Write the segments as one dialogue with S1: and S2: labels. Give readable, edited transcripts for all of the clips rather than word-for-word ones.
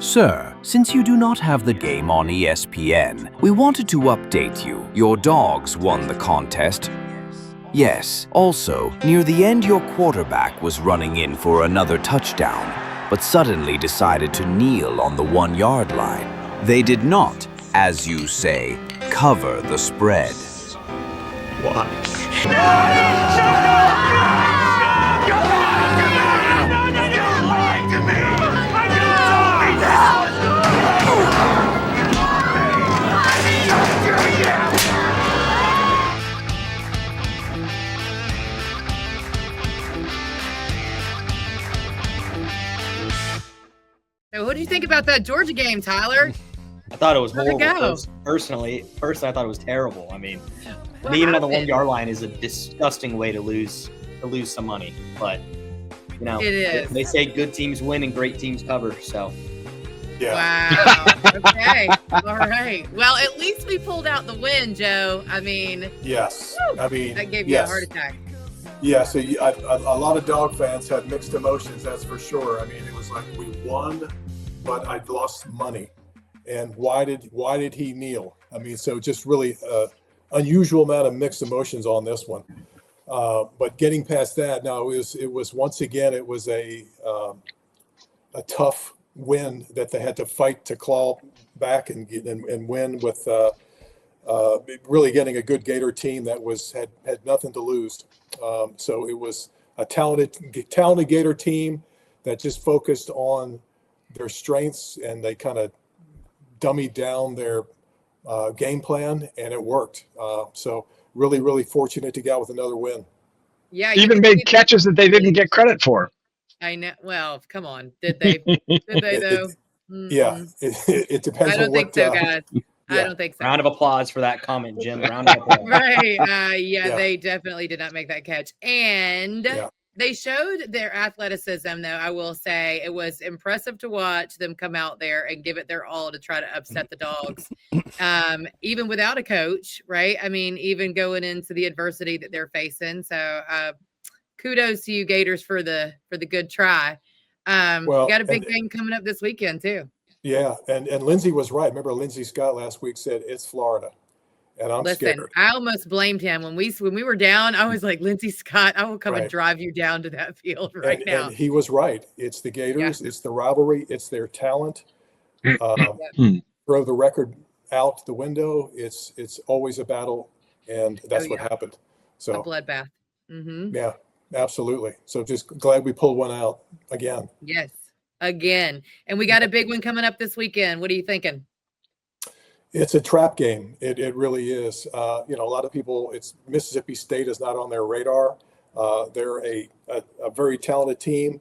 S1: Sir, since you do not have the game on ESPN, we wanted to update you. Your Dawgs won the contest. Yes, also, near the end your quarterback was running in for another touchdown, but suddenly decided to kneel on the 1-yard line. They did not, as you say, cover the spread.
S2: What?
S3: So what do you think about that Georgia game, Tyler?
S4: I thought it was
S3: How'd it
S4: horrible.
S3: go?
S4: Personally, I thought it was terrible. I mean,
S3: What
S4: kneeling on the
S3: happened?
S4: 1-yard line is a disgusting way to lose some money. But you know,
S3: It is.
S4: they say good teams win and great teams cover. So
S5: Yeah.
S3: Wow. Okay. All right. Well, at least we pulled out the win, Joe. I mean,
S5: Yes. I mean,
S3: that gave you
S5: yes.
S3: a heart attack.
S5: Yeah, so a lot of dog fans had mixed emotions, that's for sure. I mean, it was like we won, but I'd lost money. And why did he kneel? I mean, so just really unusual amount of mixed emotions on this one. But getting past that, now it was once again it was a tough win that they had to fight to claw back and win with really getting a good Gator team that had nothing to lose. So it was a talented Gator team that just focused on their strengths, and they kind of dummied down their game plan, and it worked. So really, really fortunate to get out with another win.
S3: Yeah. you
S2: Even
S3: can
S2: made
S3: see-
S2: catches that they didn't get credit for.
S3: I know. Well, come on. Did they? Did they though?
S5: Yeah, it depends
S3: I don't
S5: on
S3: think
S5: what.
S3: so, guys. I
S5: yeah.
S3: don't think so.
S4: round of applause for that comment, Jim. Round of applause.
S3: Right. Yeah,
S5: Yeah.
S3: they definitely did not make that catch. And
S5: Yeah.
S3: they showed their athleticism, though. I will say it was impressive to watch them come out there and give it their all to try to upset the Dogs, even without a coach, right? I mean, even going into the adversity that they're facing. So kudos to you Gators for the good try.
S5: Well,
S3: Got a big
S5: and-
S3: game coming up this weekend, too.
S5: Yeah, and Lindsay was right. Remember, Lindsay Scott last week said it's Florida, and I'm
S3: Listen,
S5: scared.
S3: I almost blamed him when we were down. I was like, Lindsey Scott, I will come and
S5: Right.
S3: drive you down to that field right
S5: and,
S3: now.
S5: and he was right. It's the Gators. It's the rivalry. It's their talent. Throw the record out the window. It's always a battle, and that's what
S3: yeah.
S5: happened.
S3: A
S5: So
S3: bloodbath. Mm-hmm.
S5: yeah, absolutely. So just glad we pulled one out again.
S3: Yes, again. And we got a big one coming up this weekend. What are you thinking?
S5: It's a trap game. It really is. A lot of people. It's Mississippi State is not on their radar. They're a very talented team.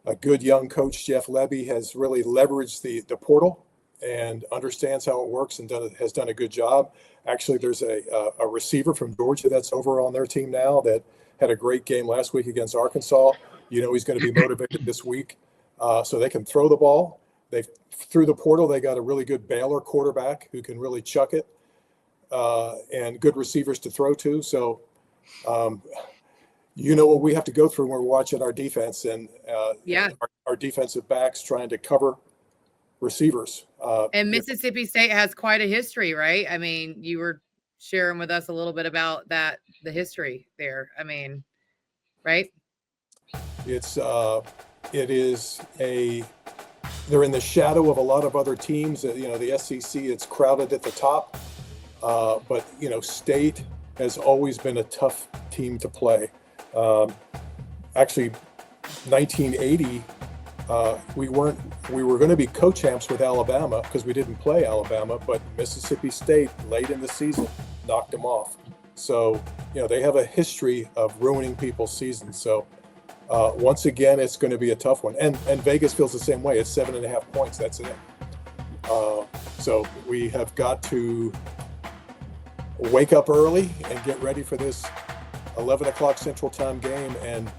S5: A good young coach, Jeff Levy, has really leveraged the portal and understands how it works and has done a good job. Actually, there's a receiver from Georgia that's over on their team now that had a great game last week against Arkansas. He's going to be motivated this week, so they can throw the ball. Through the portal, they got a really good Baylor quarterback who can really chuck it, and good receivers to throw to. So, what we have to go through when we're watching our defense and our defensive backs trying to cover receivers.
S3: And Mississippi State has quite a history, right? I mean, you were sharing with us a little bit about the history there. I mean, right?
S5: They're in the shadow of a lot of other teams. The SEC, it's crowded at the top, but State has always been a tough team to play. Actually, 1980, we were going to be co-champs with Alabama because we didn't play Alabama, but Mississippi State late in the season knocked them off. So they have a history of ruining people's seasons. So once again, it's going to be a tough one. And Vegas feels the same way. It's 7.5 points. That's it. So we have got to wake up early and get ready for this 11 o'clock Central Time game, and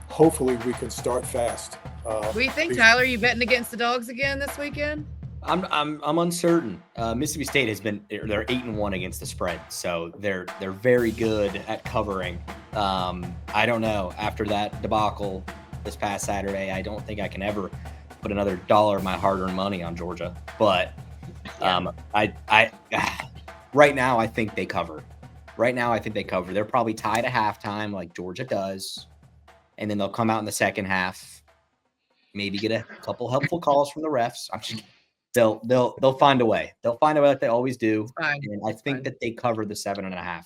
S5: hopefully we can start fast.
S3: What do you think, Tyler? You betting against the Dogs again this weekend?
S4: I'm uncertain. Mississippi State they're 8-1 against the spread, so they're very good at covering. I don't know. After that debacle this past Saturday, I don't think I can ever put another dollar of my hard-earned money on Georgia. But right now, I think they cover. They're probably tied at halftime like Georgia does. And then they'll come out in the second half, maybe get a couple helpful calls from the refs. They'll find a way. They'll find a way like they always do. And I think that they cover the 7.5,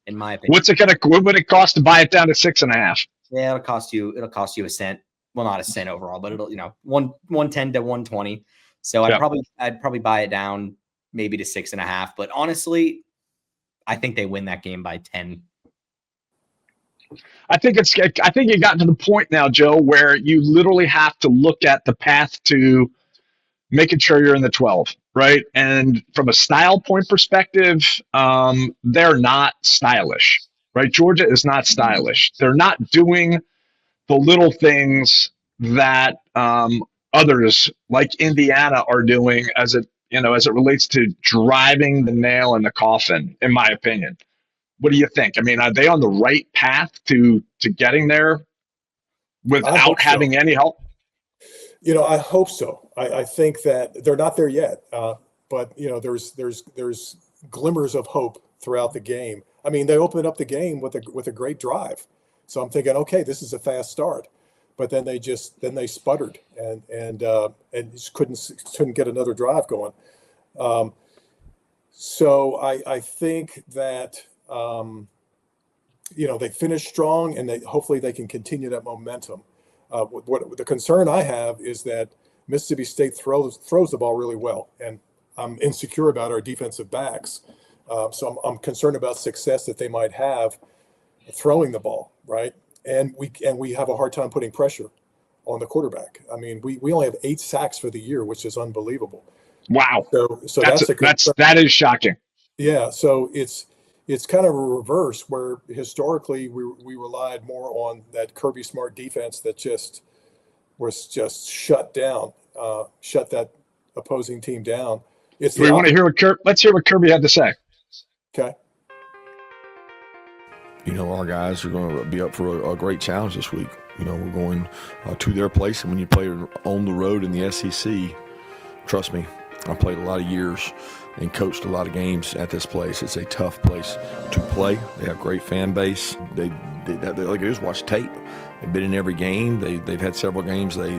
S4: in my opinion.
S2: What would it cost to buy it down to 6.5?
S4: Yeah, it'll cost you a cent. Well, not a cent overall, but it'll 110 to 120. So I'd probably buy it down maybe to 6.5. But honestly, I think they win that game by 10.
S2: I think you got to the point now, Joe, where you literally have to look at the path to making sure you're in the 12, right? And from a style point perspective, they're not stylish, right? Georgia is not stylish. They're not doing the little things that others like Indiana are doing as it relates to driving the nail in the coffin, in my opinion. What do you think? I mean, are they on the right path to getting there without having any help?
S5: I hope so. I think that they're not there yet, but there's glimmers of hope throughout the game. I mean, they opened up the game with a great drive, so I'm thinking, okay, this is a fast start, but then they sputtered and just couldn't get another drive going. So I think that they finished strong, and hopefully they can continue that momentum. What the concern I have is that Mississippi State throws the ball really well, and I'm insecure about our defensive backs. So I'm concerned about success that they might have throwing the ball, right? And we have a hard time putting pressure on the quarterback. I mean, we only have 8 sacks for the year, which is unbelievable.
S2: Wow.
S5: So that
S2: is shocking.
S5: Yeah. So it's kind of a reverse where historically we relied more on that Kirby Smart defense that was just shut that opposing team down. Let's hear what Kirby had to say. Okay.
S6: Our guys are going to be up for a great challenge this week. We're going to their place, and when you play on the road in the SEC, trust me, I played a lot of years and coached a lot of games at this place. It's a tough place to play. They have a great fan base. They like just watch tape. They've been in every game. They've had several games they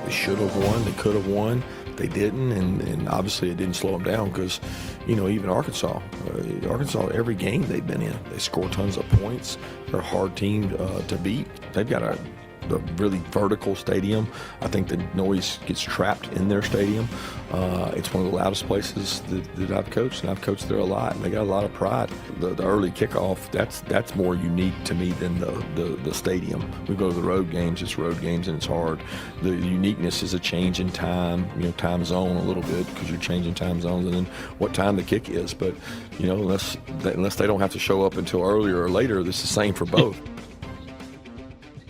S6: should have won. They could have won. They didn't, and obviously it didn't slow them down because, even Arkansas, every game they've been in, they score tons of points. They're a hard team to beat. They've got a really vertical stadium. I think the noise gets trapped in their stadium. It's one of the loudest places that I've coached, and I've coached there a lot, and they got a lot of pride. The early kickoff, that's more unique to me than the stadium. We go to the road games, it's road games, and it's hard. The uniqueness is a change in time, time zone a little bit, because you're changing time zones, and then what time the kick is. But, unless they don't have to show up until earlier or later, it's the same for both.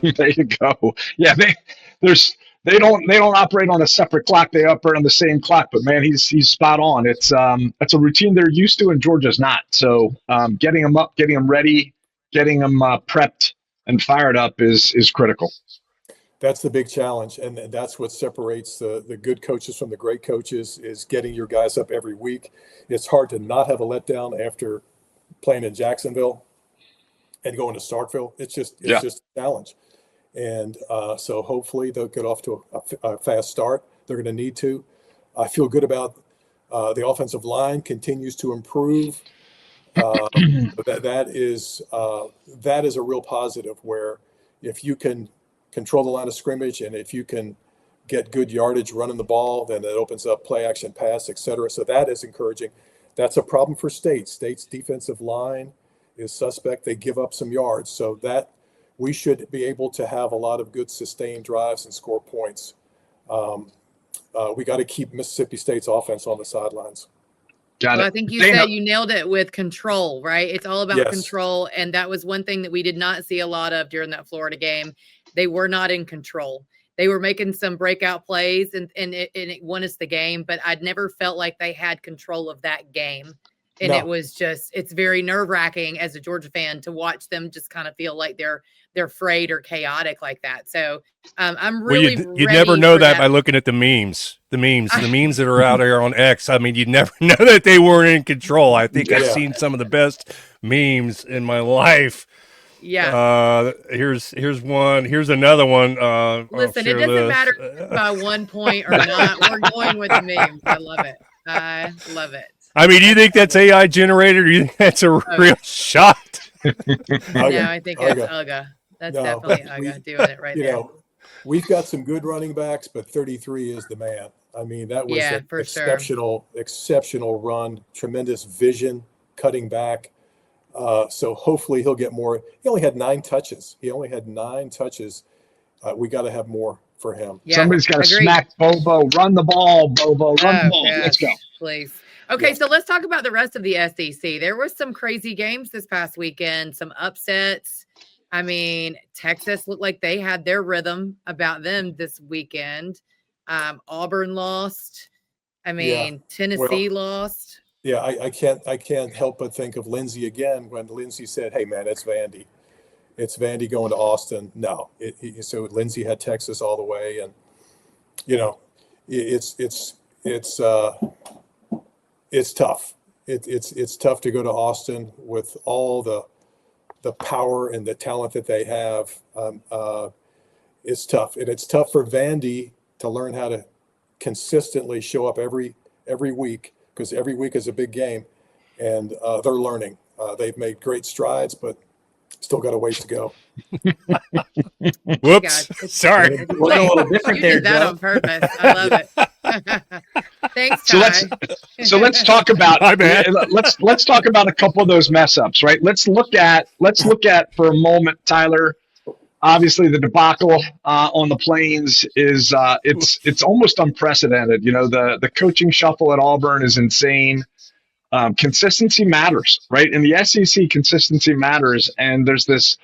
S2: There you go. Yeah, they don't operate on a separate clock. They operate on the same clock. But man, he's spot on. It's a routine they're used to, and Georgia's not. So getting them up, getting them ready, getting them prepped and fired up is critical.
S5: That's the big challenge, and that's what separates the good coaches from the great coaches, is getting your guys up every week. It's hard to not have a letdown after playing in Jacksonville and going to Starkville. It's just a challenge. And so hopefully they'll get off to a fast start. They're going to need to. I feel good about the offensive line continues to improve. That is a real positive, where if you can control the line of scrimmage and if you can get good yardage running the ball, then it opens up play action pass, et cetera. So that is encouraging. That's a problem for State. State's defensive line is suspect. They give up some yards. So that we should be able to have a lot of good sustained drives and score points. We got to keep Mississippi State's offense on the sidelines.
S3: Well, I think you said you nailed it with control, right? It's all about control. And that was one thing that we did not see a lot of during that Florida game. They were not in control. They were making some breakout plays and it won us the game, but I'd never felt like they had control of that game. And
S5: No.
S3: it was just, it's very nerve wracking as a Georgia fan to watch them just kind of feel like they're frayed or chaotic like that. So I'm really
S7: you'd never
S3: ready
S7: know
S3: for
S7: that by looking at the memes that are out there on X. I mean, you'd never know that they weren't in control. I think I've
S5: Yeah.
S7: seen some of the best memes in my life.
S3: Yeah.
S7: Here's one. Here's another one.
S3: Listen, it doesn't matter by 1 point or not. We're going with the memes. I love it. I love it.
S7: I mean, do you think that's AI generated, or do you think that's a real shot?
S3: No, I think that's Uga. That's definitely Uga doing it right there.
S5: We've got some good running backs, but 33 is the man. I mean, that was an exceptional run, tremendous vision, cutting back. So hopefully he'll get more. He only had 9 touches. We got to have more for him.
S3: Yeah,
S2: somebody's got to smack Bobo. Run the ball, Bobo. Run the ball. Let's go.
S3: Please. Okay, so let's talk about the rest of the SEC. There were some crazy games this past weekend, some upsets. I mean, Texas looked like they had their rhythm about them this weekend. Auburn lost. I mean, Tennessee lost.
S5: Yeah, I can't help but think of Lindsey again when Lindsey said, "Hey man, it's Vandy. It's Vandy going to Austin." No, so Lindsey had Texas all the way, and it's tough. It's tough to go to Austin with all the power and the talent that they have. It's tough, and it's tough for Vandy to learn how to consistently show up every week, because every week is a big game, and they're learning. They've made great strides, but still got a ways to go.
S7: Whoops, sorry.
S4: We're a little different
S3: You
S4: there,
S3: did that
S4: Joe.
S3: on purpose. I love it. Thanks, Ty.
S2: So let's talk about
S7: My bad.
S2: let's talk about a couple of those mess ups, right? Let's look at for a moment, Tyler. Obviously, the debacle on the Plains is it's almost unprecedented. The coaching shuffle at Auburn is insane. Consistency matters, right? In the SEC, consistency matters, and there's this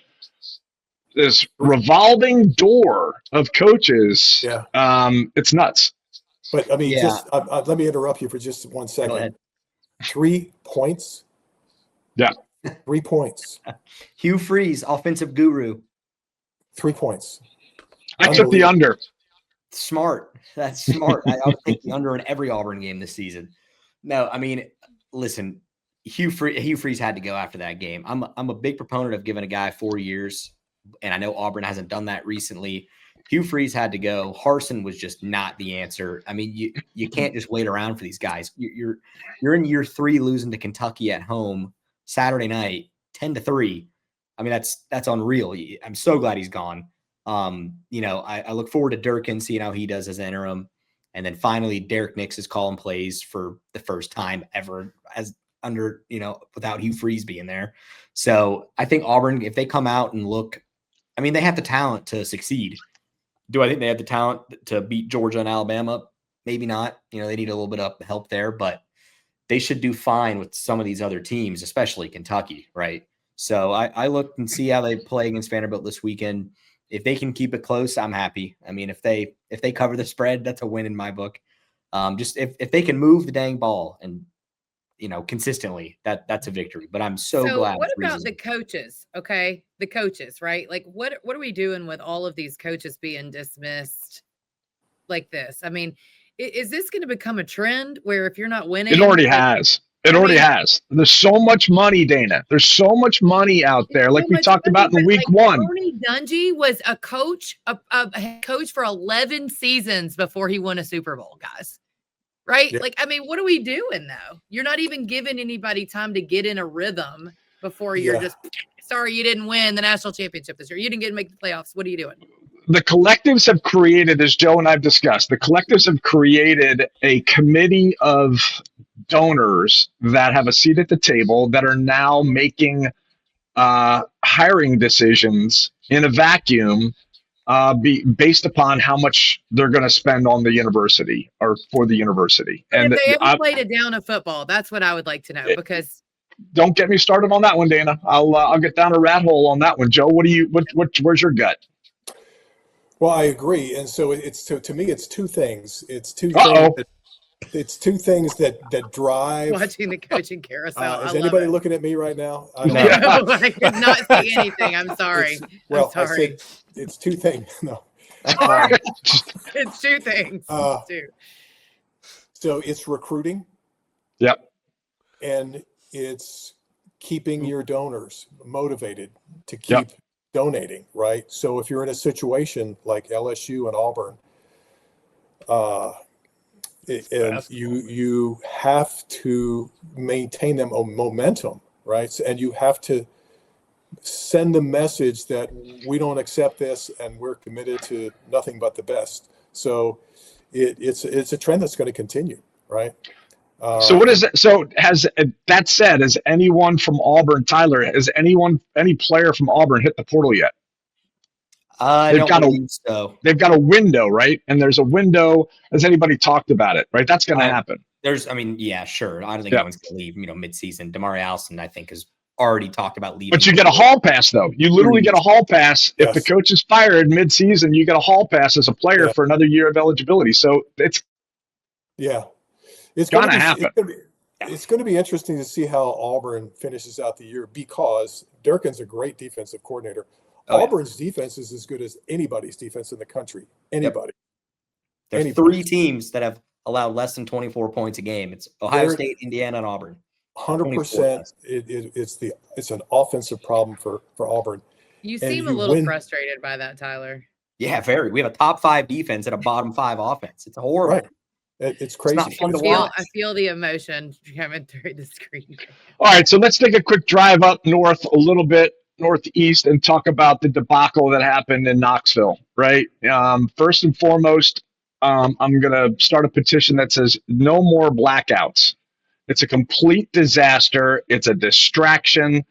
S2: revolving door of coaches.
S5: Yeah.
S2: It's nuts.
S5: But I mean, let me interrupt you for just 1 second.
S4: Go ahead.
S5: 3 points.
S2: Yeah.
S5: 3 points.
S4: Hugh Freeze, offensive guru.
S5: 3 points.
S2: I took the under.
S4: Smart. That's smart. I would take the under in every Auburn game this season. No, I mean, listen, Hugh Freeze had to go after that game. I'm a big proponent of giving a guy 4 years, and I know Auburn hasn't done that recently. Hugh Freeze had to go. Harsin was just not the answer. I mean, you can't just wait around for these guys. You're in year 3 losing to Kentucky at home Saturday night, 10-3. I mean, that's unreal. I'm so glad he's gone. I look forward to Durkin, seeing how he does as interim. And then finally, Derek Nix is calling plays for the first time ever without Hugh Freeze being there. So I think Auburn, if they come out and look, I mean, they have the talent to succeed. Do I think they have the talent to beat Georgia and Alabama? Maybe not. They need a little bit of help there, but they should do fine with some of these other teams, especially Kentucky, right? So I look and see how they play against Vanderbilt this weekend. If they can keep it close, I'm happy. I mean, if they cover the spread, that's a win in my book. Just if they can move the dang ball and consistently, that's a victory. But I'm so glad.
S3: What about the coaches? Okay, the coaches, right? Like, what are we doing with all of these coaches being dismissed like this? I mean, is this going to become a trend where if you're not winning,
S2: it already has. It already has. There's so much money, Dayna. There's so much money out there, like we talked about in week 1.
S3: Tony Dungy was a coach, a head coach for 11 seasons before he won a Super Bowl, guys. Right? Yeah. Like, I mean, what are we doing though? You're not even giving anybody time to get in a rhythm before you're just sorry you didn't win the national championship this year. You didn't get to make the playoffs. What are you doing?
S2: The collectives have created, as Joe and I've discussed, the collectives have created a committee of donors that have a seat at the table that are now making hiring decisions in a vacuum based upon how much they're going to spend on the university or for the university.
S3: And if they ever played a down of football, that's what I would like to know, because
S2: don't get me started on that one, Dayna. I'll get down a rat hole on that one. Joe, where's your gut?
S5: Well, I agree, and so to me, it's two things. It's two things. it's two things that drive.
S3: Watching the coaching carousel.
S5: Is
S3: I love
S5: anybody
S3: it.
S5: looking at me right now?
S3: No, I could not see anything. I'm sorry.
S5: Well,
S3: I'm sorry.
S5: I said it's two things. No.
S3: It's two things. It's two.
S5: So it's recruiting.
S2: Yep.
S5: And it's keeping your donors motivated to keep donating, right? So if you're in a situation like LSU and Auburn, you have to maintain them momentum, right? And you have to send the message that we don't accept this and we're committed to nothing but the best. So it's a trend that's going to continue, right?
S2: So what is it? So that said, has anyone from Auburn, Tyler, any player from Auburn hit the portal yet?
S4: They've got a
S2: window, right? And there's a window. Has anybody talked about it? Right, that's going to happen.
S4: Yeah, sure. I don't think anyone's going to leave. Mid-season. Damari Allison, I think, has already talked about leaving.
S2: But you get a hall pass, though. You literally get a hall pass. If the coach is fired mid-season, you get a hall pass as a player for another year of eligibility. So it's
S5: it's
S2: going to happen.
S5: It's going to be interesting to see how Auburn finishes out the year because Durkin's a great defensive coordinator. Auburn's defense is as good as anybody's defense in the country. Anybody.
S4: There are 3 teams that have allowed less than 24 points a game. It's Ohio State, Indiana, and Auburn.
S5: 100%. It's an offensive problem for Auburn.
S3: You seem a little frustrated by that, Tyler.
S4: Yeah, very. We have a top 5 defense and a bottom 5 offense. It's horrible.
S5: Right. It's crazy.
S4: It's not fun to watch.
S3: I feel the emotion coming through the screen.
S2: All right, so let's take a quick drive up north a little bit, northeast, and talk about the debacle that happened in Knoxville, right? First and foremost, I'm going to start a petition that says no more blackouts. It's a complete disaster. It's a distraction.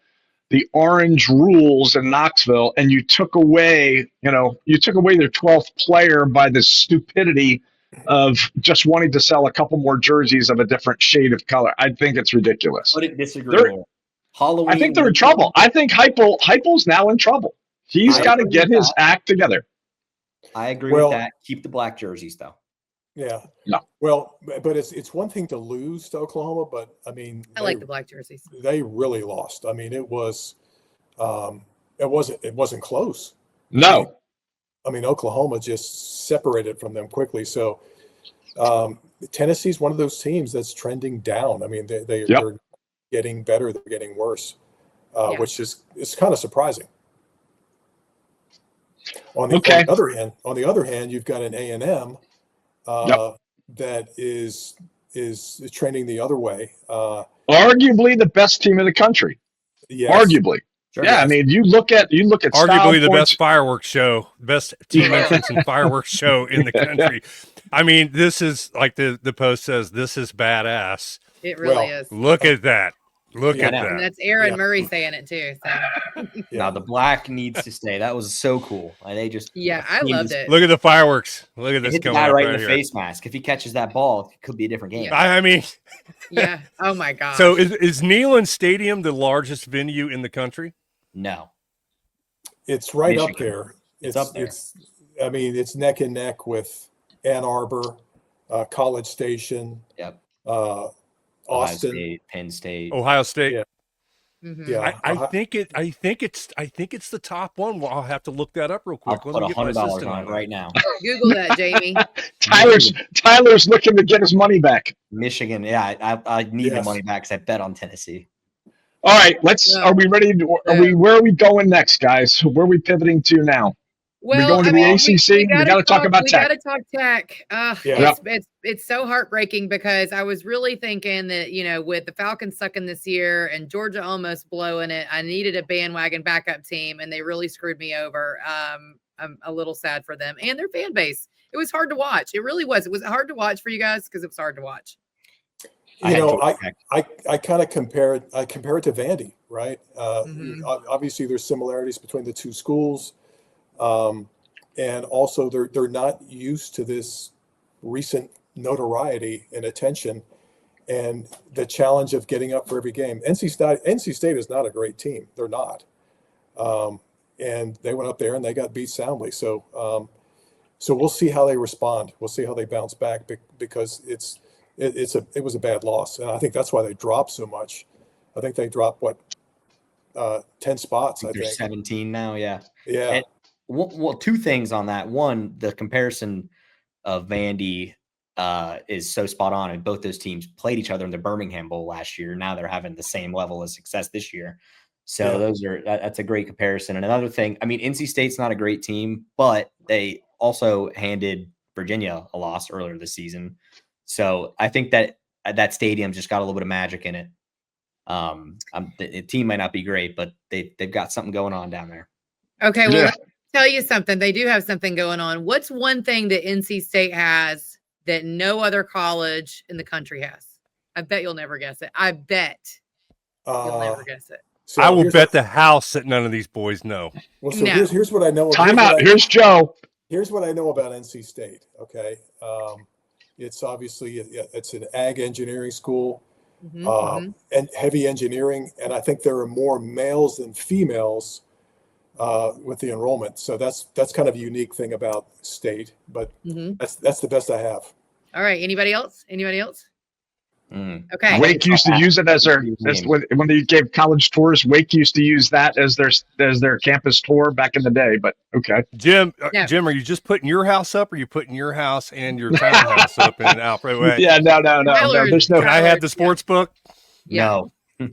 S2: The orange rules in Knoxville, and you took away their 12th player by the stupidity of just wanting to sell a couple more jerseys of a different shade of color. I think it's ridiculous.
S4: I disagree. Halloween.
S2: I think they're in trouble. I think Heupel's now in trouble. He's got to get his act together.
S4: I agree with that. Keep the black jerseys, though.
S5: Yeah. No. Well, but it's one thing to lose to Oklahoma, but I mean,
S3: I like the black jerseys.
S5: They really lost. I mean, it wasn't close.
S2: No.
S5: I mean, Oklahoma just separated from them quickly. So Tennessee's one of those teams that's trending down. I mean, they're getting better. They're getting worse, which is kind of surprising. On the other hand, you've got an A&M that is trending the other way.
S2: Arguably the best team in the country.
S5: Yes.
S2: Arguably. Sure, I mean, you look at
S7: arguably the best fireworks show, best team entrance and fireworks show in the country. I mean, this is like the post says, this is badass.
S3: It really is.
S7: Look at that. Look at that.
S3: And that's Aaron Murray saying it too. So.
S4: No, the black needs to stay. That was so cool. And they just
S3: I loved it.
S7: Look at the fireworks. Look at this
S4: hit the guy right in the face mask. If he catches that ball, it could be a different game.
S7: I mean,
S3: Oh my god.
S7: So is Neyland Stadium the largest venue in the country?
S4: No.
S5: It's right up there. It's up there. It's neck and neck with Ann Arbor, College Station.
S4: Yep.
S5: Austin,
S4: Ohio State, Penn State,
S7: Ohio State.
S5: Yeah.
S3: Mm-hmm.
S5: Yeah,
S7: I think it's the top one. Well, I'll have to look that up real quick.
S4: I'll put $100 on it right now.
S3: Google that, Jamie.
S2: Tyler's looking to get his money back.
S4: Michigan, I need the money back because I bet on Tennessee.
S2: All right, are we ready? Where are we going next, guys? Where are we pivoting to now?
S3: Well,
S2: we're going to the ACC. We got to talk about tech.
S3: We got to talk tech. It's so heartbreaking because I was really thinking that, with the Falcons sucking this year and Georgia almost blowing it, I needed a bandwagon backup team, and they really screwed me over. I'm a little sad for them and their fan base. It was hard to watch. It really was. It was hard to watch for you guys because it was hard to watch.
S5: I kind of compare it to Vandy, right? Obviously, there's similarities between the two schools. And also they're not used to this recent notoriety and attention and the challenge of getting up for every game. NC State is not a great team. They're not. And they went up there and they got beat soundly. So we'll see how they respond. We'll see how they bounce back because it was a bad loss, and I think that's why they dropped so much. I think they dropped 10 spots. I
S4: They're
S5: think
S4: 17 now. Yeah.
S5: Yeah.
S4: And, well, two things on that. One, the comparison of Vandy is so spot on, and both those teams played each other in the Birmingham Bowl last year. Now they're having the same level of success this year. So that's a great comparison. And another thing, I mean, NC State's not a great team, but they also handed Virginia a loss earlier this season. So I think that stadium just got a little bit of magic in it. The team might not be great, but they've got something going on down there.
S3: Okay, well, let me tell you something. They do have something going on. What's one thing that NC State has that no other college in the country has? I bet you'll never guess it. I bet you'll never guess it.
S7: So I will bet the house that none of these boys know.
S5: Well, so here's what I know.
S2: Time out. Here's Joe.
S5: Here's what I know about NC State. Okay, it's obviously it's an ag engineering school, and heavy engineering, and I think there are more males than females with the enrollment. So that's kind of a unique thing about State. But that's the best I have.
S3: All right. Anybody else? Okay.
S2: Wake used to use it as when they gave college tours. Wake used to use that as their campus tour back in the day. But okay,
S7: Jim, are you just putting your house up, or are you putting your house and your townhouse up in Alfred Way?
S2: Yeah, no. There's no.
S7: Can I have the sports book?
S3: Yeah. No.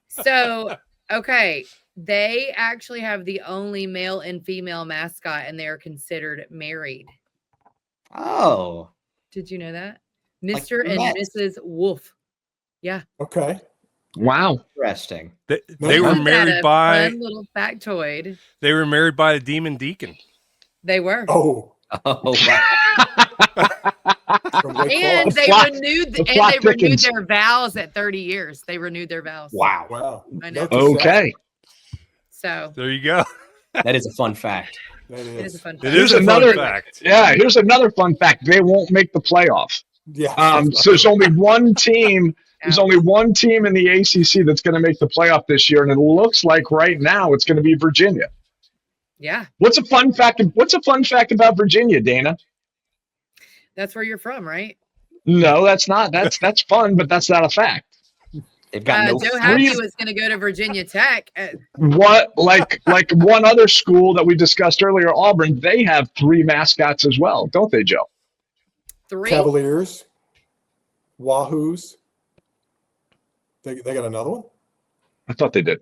S3: So okay, they actually have the only male and female mascot, and they are considered married.
S4: Oh,
S3: did you know that? Mr. and Mrs. Wolf. Yeah.
S5: Okay.
S2: Wow.
S4: Interesting.
S7: They were married by
S3: fun little factoid.
S7: They were married by a demon deacon.
S3: They were.
S5: Oh.
S3: And they renewed their vows at 30 years. They renewed their vows.
S4: Wow.
S3: I know.
S2: Okay.
S3: So
S7: there you go.
S4: That is a fun fact.
S3: It is a fun fact.
S7: It is another fact.
S2: Yeah, here's another fun fact. They won't make the playoff.
S5: Yeah.
S2: So there's only one team. There's only one team in the ACC that's going to make the playoff this year, and it looks like right now it's going to be Virginia.
S3: Yeah.
S2: What's a fun fact about Virginia, Dayna?
S3: That's where you're from, right?
S2: No, that's not. That's fun, but that's not a fact.
S4: They've got no.
S3: Joe Happy was going to go to Virginia Tech.
S2: What like one other school that we discussed earlier, Auburn? They have 3 mascots as well, don't they, Joe?
S3: 3
S5: Cavaliers, Wahoos. They got another one?
S2: I thought they did.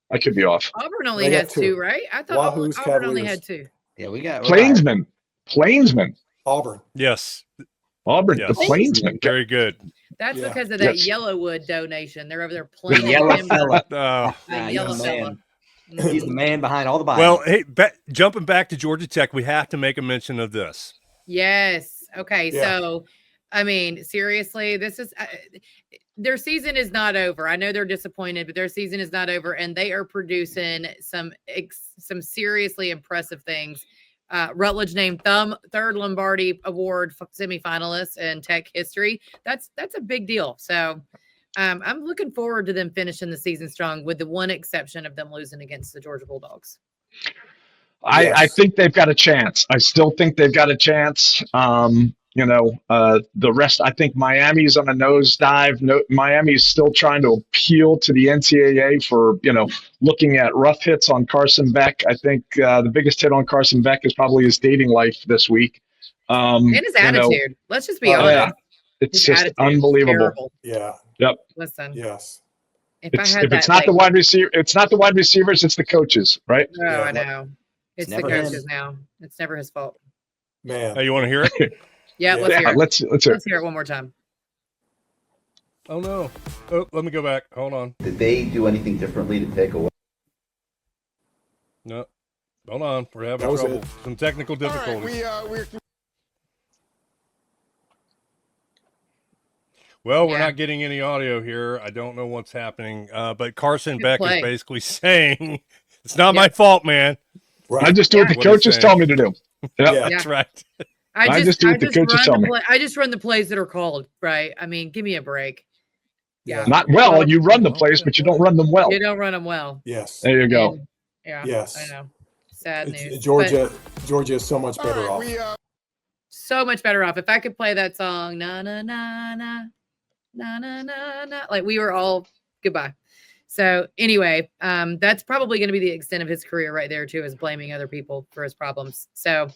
S2: I could be off.
S3: Auburn only has 2, right? I thought
S5: Wahoos,
S3: Auburn only
S5: Cavaliers.
S3: had 2.
S4: Yeah, we got
S2: Plainsmen.
S5: Auburn.
S7: Yes.
S2: Auburn.
S7: Yes.
S2: The Plainsmen.
S7: Very good.
S3: That's because of that Yellowwood donation. They're over there playing.
S4: The yellow fella.
S3: The yellow fella.
S4: He's the man behind all the Bible.
S7: Well, hey, jumping back to Georgia Tech, we have to make a mention of this.
S3: Yes. Okay. Yeah. So, I mean, seriously, this is their season is not over. I know they're disappointed, but their season is not over, and they are producing some seriously impressive things. Rutledge named third Lombardi Award semifinalist in Tech history. That's a big deal. So I'm looking forward to them finishing the season strong, with the one exception of them losing against the Georgia Bulldogs.
S2: I think they've got a chance. I still think they've got a chance. The rest, I think Miami's on a nosedive. Miami's still trying to appeal to the NCAA for, looking at rough hits on Carson Beck. I think the biggest hit on Carson Beck is probably his dating life this week.
S3: And his attitude. Let's just be honest.
S2: Yeah. It's just unbelievable.
S3: Terrible.
S5: Yeah.
S2: Yep.
S3: Listen.
S5: Yes.
S3: If
S2: it's not the wide receiver, it's not the wide receivers, it's the coaches, right?
S3: No, I know. It's the coaches now. It's never his fault.
S5: Man.
S7: Oh, you want to hear it?
S3: Yeah, let's hear it.
S2: Let's
S3: hear it one more time.
S7: Oh no! Oh, let me go back. Hold on.
S8: Did they do anything differently to take away?
S7: No. Hold on. We're having trouble. Some technical difficulties. Well, we're not getting any audio here. I don't know what's happening. But Carson Beck is basically saying, it's not my fault, man.
S2: Right. I just do what the coaches tell me to do.
S7: Yeah, that's right.
S2: I just do what the coaches tell me.
S3: I just run the plays that are called, right? I mean, give me a break. Yeah.
S2: Not well. You run the plays, but you don't run them well.
S3: You don't run them well.
S5: Yes.
S2: There you go.
S3: And, yeah.
S5: Yes.
S3: I know. Sad news.
S5: Georgia is so much better off.
S3: so much better off. If I could play that song, na na na na na na na na, like we were all goodbye. So anyway, that's probably going to be the extent of his career right there too, is blaming other people for his problems. So,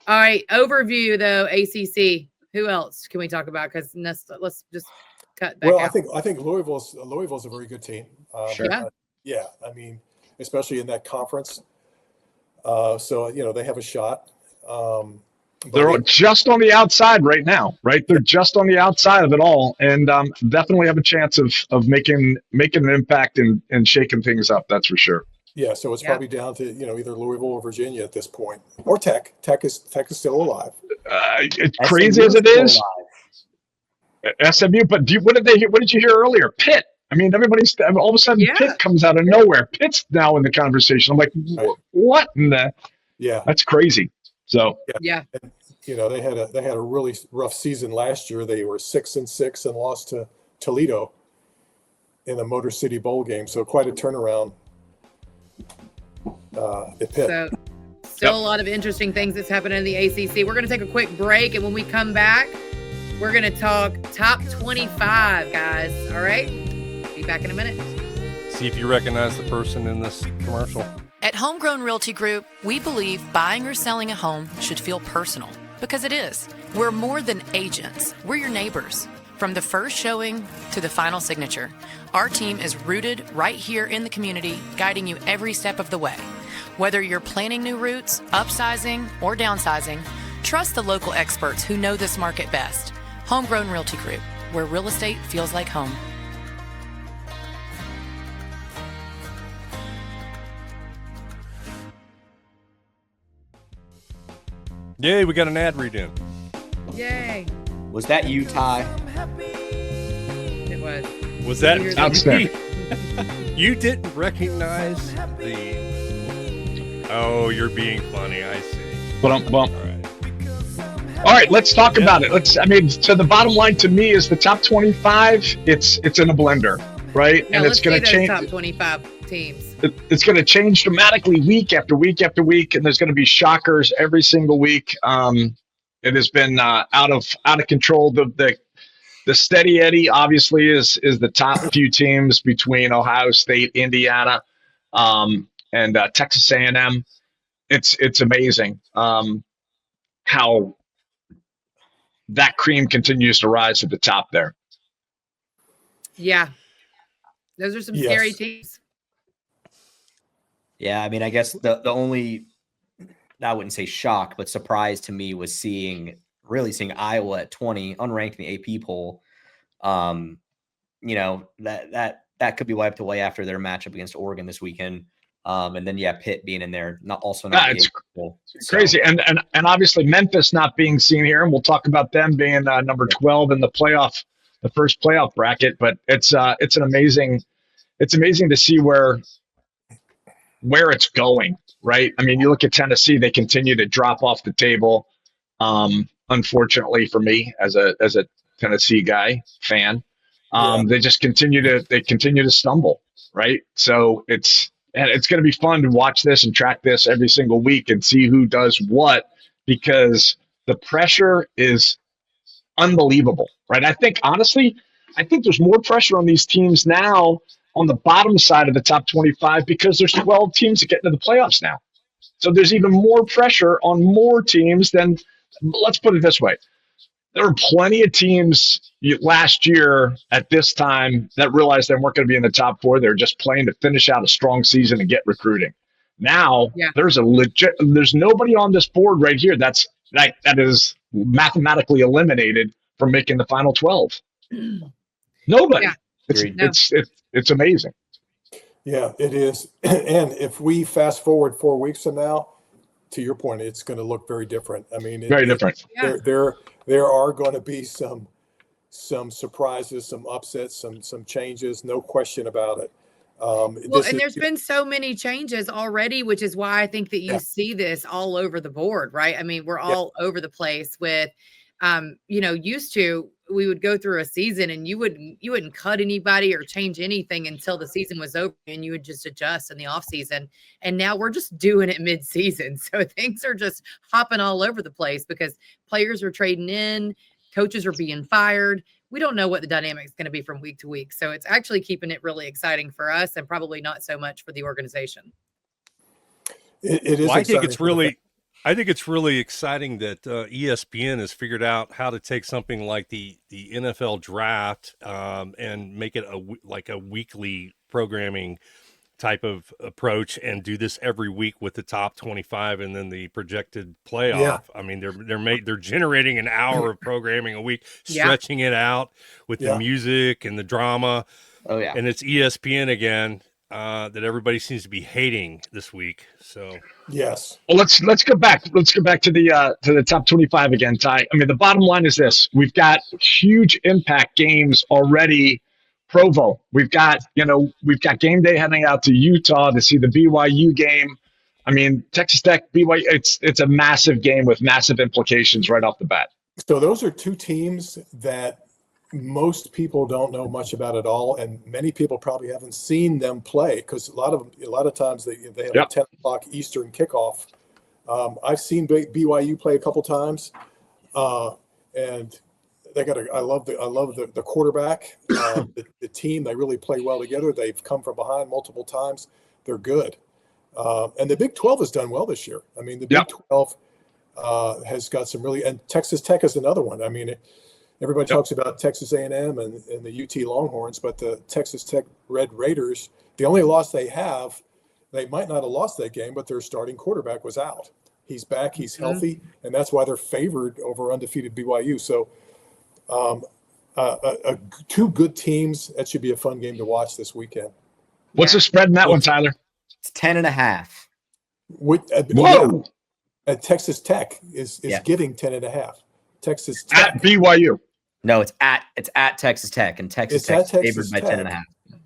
S3: all right, overview though, ACC. Who else can we talk about? Because let's just cut back.
S5: Well,
S3: out.
S5: I think Louisville's a very good team.
S4: Sure.
S3: Yeah.
S5: I mean, especially in that conference. So they have a shot.
S2: They're just on the outside right now, right? They're just on the outside of it all, and definitely have a chance of making an impact and shaking things up. That's for sure.
S5: Yeah, so it's probably down to either Louisville or Virginia at this point, or Tech. Tech is still alive.
S2: It's crazy as it is. SMU, but what did you hear earlier? Pitt. I mean, everybody's all of a sudden Pitt comes out of nowhere. Pitt's now in the conversation. I'm like, what in the?
S5: Yeah,
S2: that's crazy. So
S3: yeah,
S5: and, they had a really rough season last year. They were 6-6 and lost to Toledo in the Motor City Bowl game. So quite a turnaround at Pitt.
S3: So still a lot of interesting things that's happening in the ACC. We're going to take a quick break, and when we come back, we're going to talk top 25, guys. All right, be back in a minute.
S7: See if you recognize the person in this commercial.
S9: At Homegrown Realty Group, we believe buying or selling a home should feel personal, because it is. We're more than agents. We're your neighbors. From the first showing to the final signature, our team is rooted right here in the community, guiding you every step of the way. Whether you're planning new routes, upsizing, or downsizing, trust the local experts who know this market best. Homegrown Realty Group, where real estate feels like home.
S7: Yay, we got an ad read in.
S3: Yay.
S4: Was that you, Ty?
S3: It was.
S7: Was that
S2: outstanding?
S7: You didn't recognize the. Oh, you're being funny. I see.
S2: Bump.
S7: All right.
S2: All right, let's talk about it. So the bottom line to me is the top 25. It's in a blender, right?
S3: Now,
S2: and it's going to change.
S3: Top 25 teams.
S2: It's going to change dramatically week after week after week, and there's going to be shockers every single week. It has been out of control. The steady Eddie obviously is the top few teams between Ohio State, Indiana, and Texas A&M. It's amazing how that cream continues to rise to the top there.
S3: Yeah, those are some scary teams.
S4: Yeah, I mean, I guess the only, I wouldn't say shock, but surprise to me was seeing Iowa at 20, unranked in the AP poll. That could be wiped away after their matchup against Oregon this weekend. And then Pitt being in there, not.
S2: It's crazy, and obviously Memphis not being seen here, and we'll talk about them being number 12 in the first playoff bracket. But it's amazing to see where it's going, right? I mean, you look at Tennessee; they continue to drop off the table. Unfortunately for me, as a Tennessee fan, they just continue to stumble, right? So it's going to be fun to watch this and track this every single week and see who does what, because the pressure is unbelievable, right? I think there's more pressure on these teams now on the bottom side of the top 25 because there's 12 teams that get into the playoffs now. So there's even more pressure on more teams than, let's put it this way. There were plenty of teams last year at this time that realized they weren't going to be in the top 4. They were just playing to finish out a strong season and get recruiting. Now there's nobody on this board right here that is mathematically eliminated from making the final 12. Nobody.
S3: Yeah.
S2: It's amazing.
S5: Yeah, it is. And if we fast forward 4 weeks from now, to your point, it's going to look very different. I mean,
S2: very different.
S5: There are going to be some surprises, some upsets, some changes, no question about it.
S3: There's been so many changes already, which is why I think that you see this all over the board, right? I mean, we're all over the place with, used to we would go through a season and you wouldn't cut anybody or change anything until the season was over, and you would just adjust in the off season. And now we're just doing it mid-season. So things are just hopping all over the place because players are trading in, coaches are being fired. We don't know what the dynamic is going to be from week to week. So it's actually keeping it really exciting for us and probably not so much for the organization.
S5: It is.
S7: Well, I think it's really exciting that ESPN has figured out how to take something like the NFL draft and make it a weekly programming type of approach and do this every week with the top 25 and then the projected playoff.
S5: Yeah.
S7: I mean, they're generating an hour of programming a week, stretching it out with the music and the drama.
S4: Oh yeah.
S7: And it's ESPN again. That everybody seems to be hating this week. So
S5: Yes.
S2: Well, let's go back. Let's go back to the top 25 again, Ty. I mean, the bottom line is this: we've got huge impact games already. Provo. We've got game day heading out to Utah to see the BYU game. I mean, Texas Tech, BYU. It's a massive game with massive implications right off the bat.
S5: So those are two teams that most people don't know much about at all, and many people probably haven't seen them play because a lot of times they have a 10 o'clock Eastern kickoff. I've seen BYU play a couple times, and they got I love the quarterback, the team. They really play well together. They've come from behind multiple times. They're good, and the Big 12 has done well this year. I mean, the Big 12 has got some really, and Texas Tech is another one. I mean. Everybody talks about Texas A&M and the UT Longhorns, but the Texas Tech Red Raiders, the only loss they have, they might not have lost that game, but their starting quarterback was out. He's back, he's healthy, and that's why they're favored over undefeated BYU. So two good teams. That should be a fun game to watch this weekend.
S2: What's the spread in that one, Tyler?
S4: It's 10.5.
S2: Whoa!
S5: And Texas Tech is getting 10.5. Texas Tech.
S2: At BYU.
S4: No, it's at Texas Tech, and Texas Tech favored by 10.5.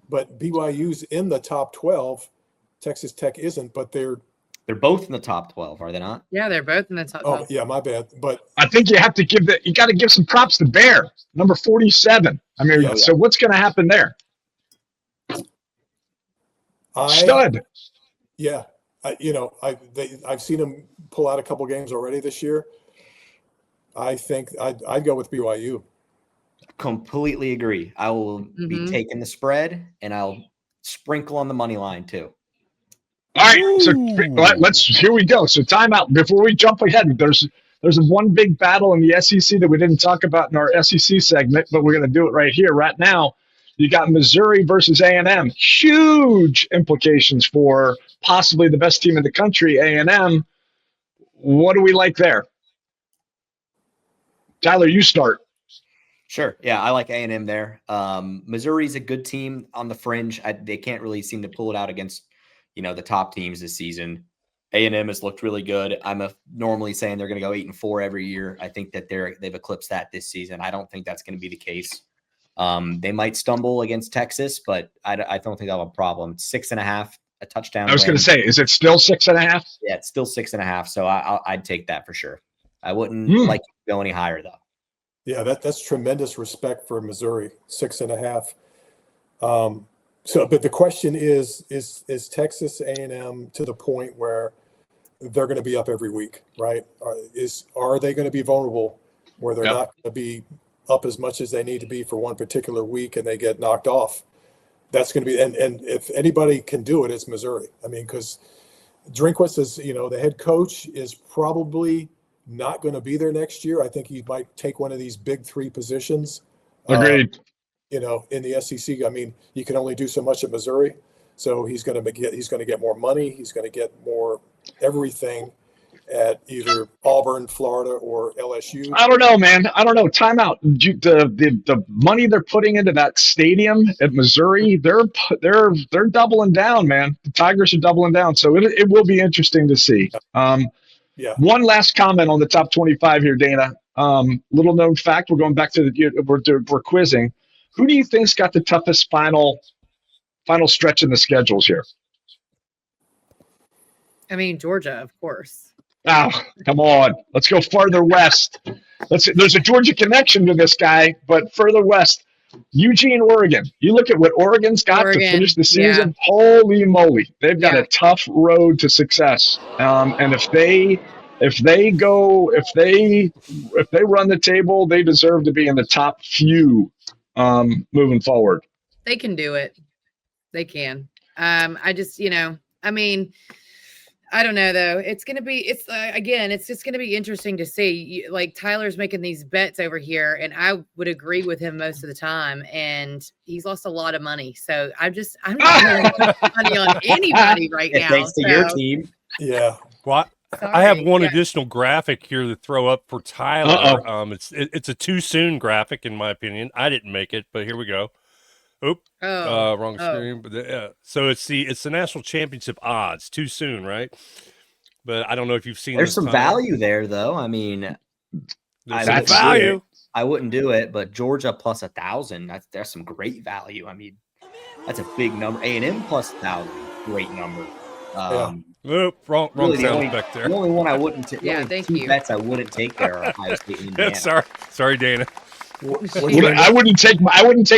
S5: But BYU's in the top 12. Texas Tech isn't, but they're
S4: both in the top 12, are they not?
S3: Yeah, they're both in the top 12.
S5: Oh, yeah, my bad. But
S2: I think you got to give some props to Bear, number 47. I mean, so what's going to happen there? Stud.
S5: Yeah, I've seen him pull out a couple games already this year. I think I'd go with BYU.
S4: Completely agree. I will be taking the spread, and I'll sprinkle on the money line too.
S2: All right, so here we go. So timeout before we jump ahead. There's one big battle in the SEC that we didn't talk about in our SEC segment, but we're going to do it right here, right now. You got Missouri versus A&M. Huge implications for possibly the best team in the country, A&M. What do we like there? Tyler, you start.
S4: Sure. Yeah, I like A&M there. Missouri's a good team on the fringe. They can't really seem to pull it out against, the top teams this season. A&M has looked really good. I'm normally saying they're going to go 8-4 every year. I think that they've eclipsed that this season. I don't think that's going to be the case. They might stumble against Texas, but I don't think they'll have a problem. 6.5, a touchdown.
S2: I was going to say, is it still 6.5?
S4: Yeah, it's still 6.5. So I'd take that for sure. I wouldn't like to go any higher though.
S5: Yeah, that's tremendous respect for Missouri. 6.5. But the question is Texas A&M to the point where they're going to be up every week, right? Are they going to be vulnerable where they're not going to be up as much as they need to be for one particular week and they get knocked off? That's going to be, and if anybody can do it, it's Missouri. I mean, because Drinkwitz is, the head coach is probably not going to be there next year. I think he might take one of these big three positions.
S2: Agreed.
S5: In the SEC, I mean, you can only do so much at Missouri, so he's going to get more money. He's going to get more everything at either Auburn, Florida, or LSU.
S2: I don't know, man. I don't know. Timeout. The money they're putting into that stadium at Missouri, they're doubling down, man. The Tigers are doubling down, so it will be interesting to see.
S5: Yeah.
S2: One last comment on the top 25 here, Dayna. Little known fact. We're going back to we're quizzing. Who do you think's got the toughest final stretch in the schedules here?
S3: I mean, Georgia, of course.
S2: Oh, come on. Let's go farther west. There's a Georgia connection to this guy, but further west. Eugene, Oregon. You look at what Oregon's got to finish the season. Holy moly. They've got a tough road to success. And if they run the table, they deserve to be in the top few moving forward.
S3: They can do it. They can. I just, I mean, I don't know though. It's just going to be interesting to see. Like Tyler's making these bets over here, and I would agree with him most of the time. And he's lost a lot of money, so I'm not going to put money on anybody right now.
S4: Thanks to your team.
S5: Yeah.
S7: What?
S3: Sorry,
S7: I have one additional graphic here to throw up for Tyler.
S2: Uh-oh.
S7: It's a too soon graphic in my opinion. I didn't make it, but here we go. Wrong screen. But so it's the national championship odds. Too soon, right? But I don't know if you've seen.
S4: There's some value there, though. I mean,
S7: that's value.
S4: I wouldn't do it, but Georgia plus 1,000. There's some great value. I mean, that's a big number. A&M plus 1,000, great number.
S7: Wrong
S4: really
S7: sound effect there.
S4: The only one I wouldn't take.
S3: Yeah, thank you.
S4: Bets I wouldn't take there are Ohio State and Indiana.
S7: Sorry, Dana.
S2: I wouldn't take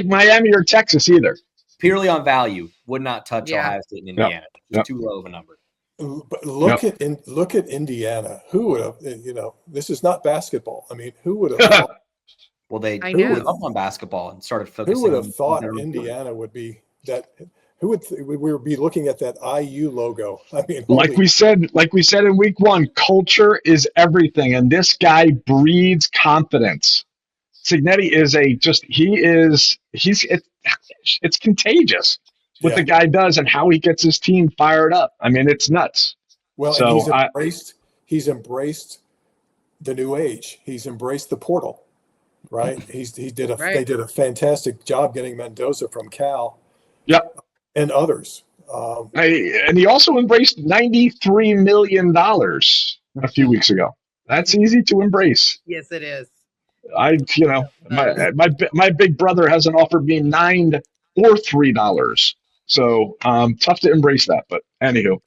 S2: Miami or Texas either.
S4: Purely on value, would not touch Ohio State and Indiana. It's too low of a number.
S5: But look at Indiana. Who would have? This is not basketball. I mean, who would have?
S4: Well, they
S3: I
S4: who
S3: know.
S4: would up on basketball and started focusing.
S5: Who would have
S4: on
S5: thought
S4: their
S5: Indiana would be that? We would be looking at that IU logo. I mean,
S2: like we said in week 1, culture is everything, and this guy breeds confidence. Signetti is it's contagious what the guy does and how he gets his team fired up. I mean, it's nuts.
S5: Well,
S2: so
S5: and he's embraced the new age. He's embraced the portal, right? They did a fantastic job getting Mendoza from Cal.
S2: Yep.
S5: And others.
S2: And he also embraced $93 million a few weeks ago. That's easy to embrace.
S3: Yes, it is.
S2: My big brother hasn't offered me $9 or $3, so tough to embrace that. But anywho,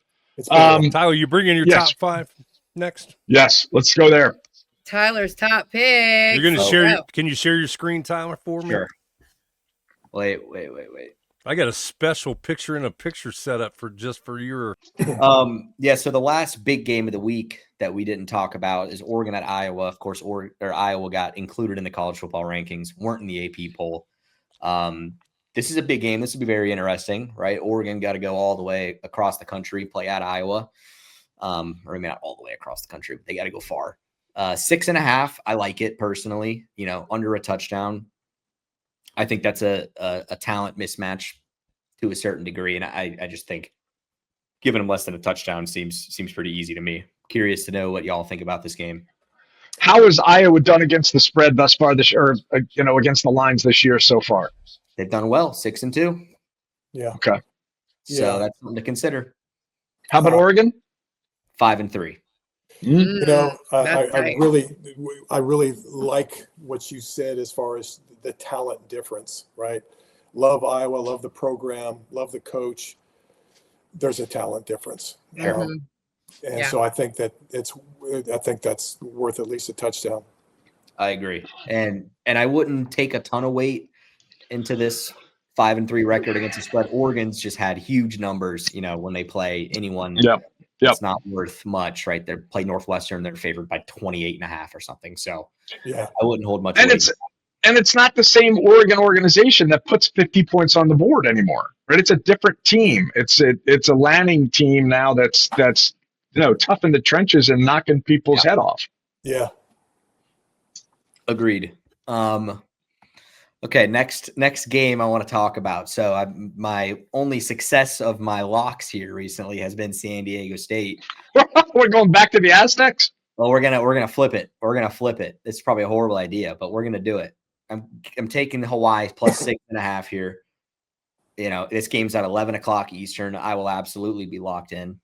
S7: Tyler, you bring in your top 5 next.
S2: Yes, let's go there.
S3: Tyler's top pick.
S7: You're going to share. Can you share your screen, Tyler, for me?
S4: Sure. Wait.
S7: I got a special picture in a picture set up for your.
S4: So the last big game of the week that we didn't talk about is Oregon at Iowa. Of course, Iowa got included in the college football rankings, weren't in the AP poll. This is a big game. This will be very interesting, right? Oregon got to go all the way across the country, play at Iowa. Or maybe not all the way across the country, but they got to go far. 6.5. I like it personally. Under a touchdown. I think that's a talent mismatch to a certain degree. And I just think giving them less than a touchdown seems pretty easy to me. Curious to know what y'all think about this game.
S2: How has Iowa done against the spread thus far this year, against the lines this year so far?
S4: They've done well, 6-2.
S5: Yeah.
S2: Okay.
S4: So that's something to consider.
S2: How about Oregon?
S4: 5-3.
S5: I really like what you said as far as the talent difference, right? Love Iowa, love the program, love the coach. There's a talent difference. So I think that's worth at least a touchdown.
S4: I agree. And I wouldn't take a ton of weight into this 5-3 record against the spread. Oregon's just had huge numbers, when they play anyone. It's not worth much, right? They play Northwestern, they're favored by 28.5 or something. So I wouldn't hold much weight.
S2: And it's not the same Oregon organization that puts 50 points on the board anymore, right? It's a different team. It's a Lanning team now that's tough in the trenches and knocking people's head off.
S5: Yeah.
S4: Agreed. Okay, next game I want to talk about. So my only success of my locks here recently has been San Diego State.
S2: We're going back to the Aztecs?
S4: Well, we're gonna flip it. We're gonna flip it. It's probably a horrible idea, but we're gonna do it. I'm taking Hawaii plus 6.5 here. This game's at 11 o'clock Eastern. I will absolutely be locked in.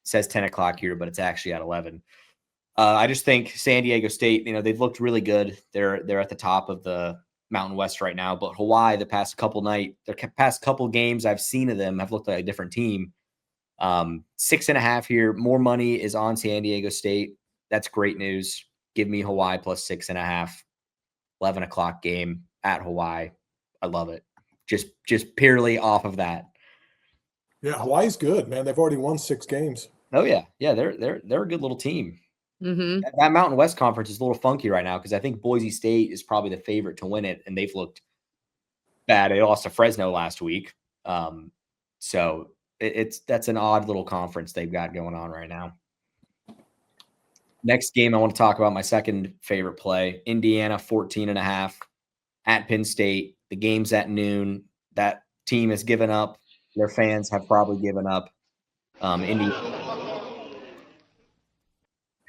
S4: Says 10 o'clock here, but it's actually at 11. I just think San Diego State, they've looked really good. They're at the top of the Mountain West right now, but Hawaii, the past couple games I've seen of them have looked like a different team. 6.5 here. More money is on San Diego State. That's great news. Give me Hawaii plus 6.5. 11 o'clock game at Hawaii. I love it. Just purely off of that.
S5: Yeah, Hawaii's good, man. They've already won 6 games.
S4: Oh yeah, they're a good little team.
S3: Mm-hmm.
S4: That Mountain West Conference is a little funky right now because I think Boise State is probably the favorite to win it, and they've looked bad. They lost to Fresno last week, so that's an odd little conference they've got going on right now. Next game I want to talk about, my second favorite play, Indiana 14.5 at Penn State. The game's at noon. That team has given up. Their fans have probably given up. Penn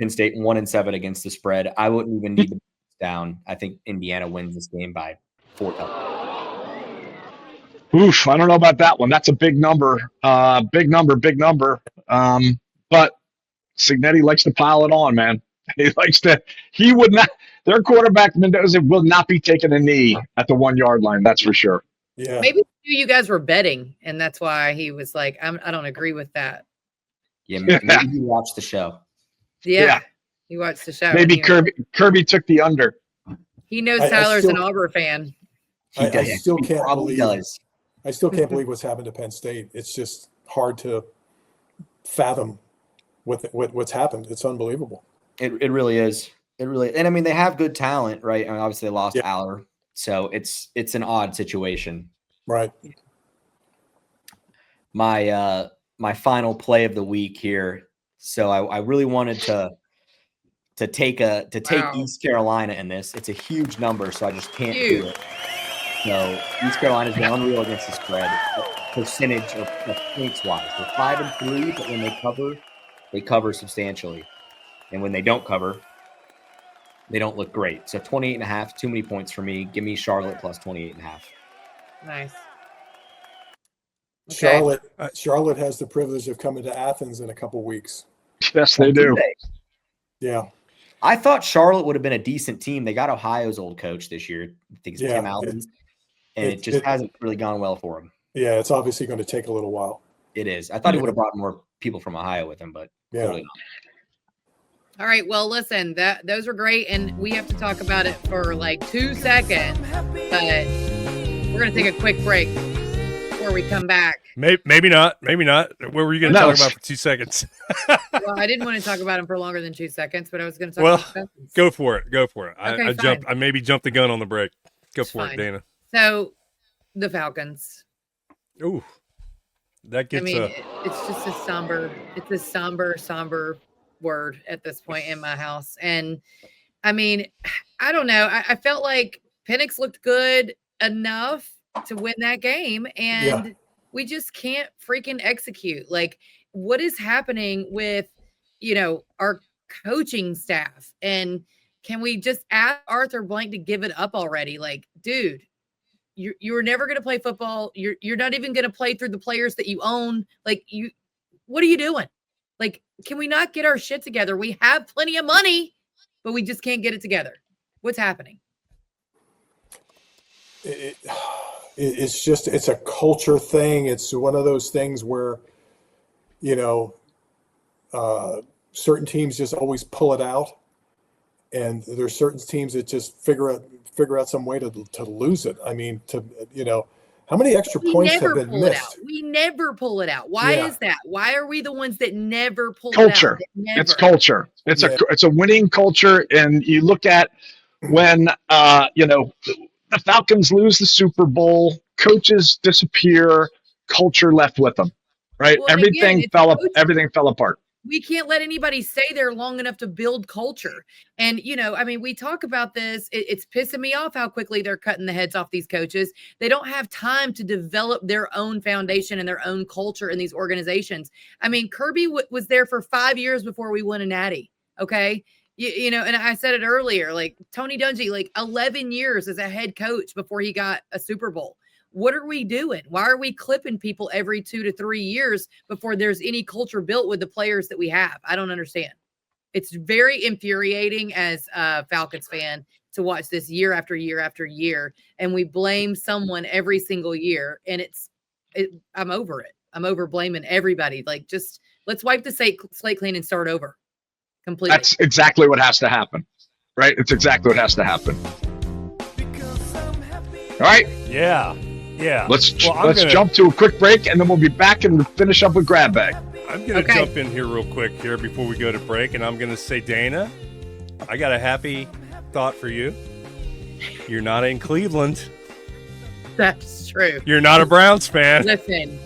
S4: State 1-7 against the spread. I wouldn't even need the down. I think Indiana wins this game by 4 touchdowns.
S2: Oof, I don't know about that one. That's a big number. Big number. But Signetti likes to pile it on, man. He would not, their quarterback Mendoza will not be taking a knee at the 1 yard line. That's for sure.
S5: Yeah.
S3: Maybe you guys were betting, and that's why he was like, I don't agree with that.
S4: Yeah, maybe you watched the show.
S3: Yeah. He watched the show.
S2: Maybe Kirby took the under.
S3: He knows Tyler's an Auburn fan.
S5: I still can't
S4: probably
S5: believe.
S4: does.
S5: I still can't believe what's happened to Penn State. It's just hard to fathom what's happened. It's unbelievable.
S4: It really is. It really, and I mean, they have good talent, right? I mean, obviously they lost Aller, so it's an odd situation.
S5: Right.
S4: My final play of the week here. So I really wanted to take East Carolina in this. It's a huge number, so I just can't do it. So East Carolina's been unreal against the spread. Percentage of points wise, they're 5-3, but when they cover substantially, and when they don't cover, they don't look great. So 28.5, too many points for me. Give me Charlotte plus 28.5.
S3: Nice. Okay.
S5: Charlotte has the privilege of coming to Athens in a couple weeks.
S2: Yes, they do.
S5: Yeah.
S4: I thought Charlotte would have been a decent team. They got Ohio's old coach this year. I think it's Tim Allen. And it just hasn't really gone well for him.
S5: Yeah, it's obviously going to take a little while.
S4: It is. I thought he would have brought more people from Ohio with him, but clearly not.
S3: All right. Well, listen, those are great, and we have to talk about it for like 2 seconds, but we're going to take a quick break before we come back.
S7: Maybe not. What were you going to talk about for 2 seconds?
S3: Well, I didn't want to talk about him for longer than 2 seconds, but I was going to talk about seconds.
S7: Go for it.
S3: Okay,
S7: I maybe jumped the gun on the break. Go for it, Dayna.
S3: So, the Falcons.
S7: Ooh, that gets.
S3: It's just a somber word at this point in my house, and I mean, I don't know. I felt like Penix looked good enough to win that game, and we just can't freaking execute. Like, what is happening with our coaching staff? And can we just ask Arthur Blank to give it up already? Like, dude. You're never going to play football. You're not even going to play through the players that you own. Like, what are you doing? Like, can we not get our shit together? We have plenty of money, but we just can't get it together. What's happening?
S5: It's a culture thing. It's one of those things where, certain teams just always pull it out. And there's certain teams that just figure out some way to lose it. I mean, how many extra points have been missed?
S3: We never pull it out. Why is that? Why are we the ones that never pull
S2: culture?
S3: It out?
S2: It's culture. It's a winning culture. And you look at when the Falcons lose the Super Bowl, coaches disappear, culture left with them. Right?
S3: Well,
S2: everything fell apart.
S3: We can't let anybody stay there long enough to build culture. And, we talk about this. It's pissing me off how quickly they're cutting the heads off these coaches. They don't have time to develop their own foundation and their own culture in these organizations. I mean, Kirby was there for 5 years before we won a natty. Okay. And I said it earlier, like Tony Dungy, like 11 years as a head coach before he got a Super Bowl. What are we doing? Why are we clipping people every 2 to 3 years before there's any culture built with the players that we have? I don't understand. It's very infuriating as a Falcons fan to watch this year after year after year. And we blame someone every single year. And I'm over it. over blaming everybody. Like, just let's wipe the slate clean and start over completely.
S2: That's exactly what has to happen, right? It's exactly what has to happen. All right.
S7: Yeah.
S2: Let's jump to a quick break, and then we'll be back and finish up with Grab Bag.
S7: I'm going to jump in here real quick here before we go to break, and I'm going to say, Dayna, I got a happy thought for you. You're not in Cleveland.
S3: That's true.
S7: You're not a Browns fan.
S3: Listen,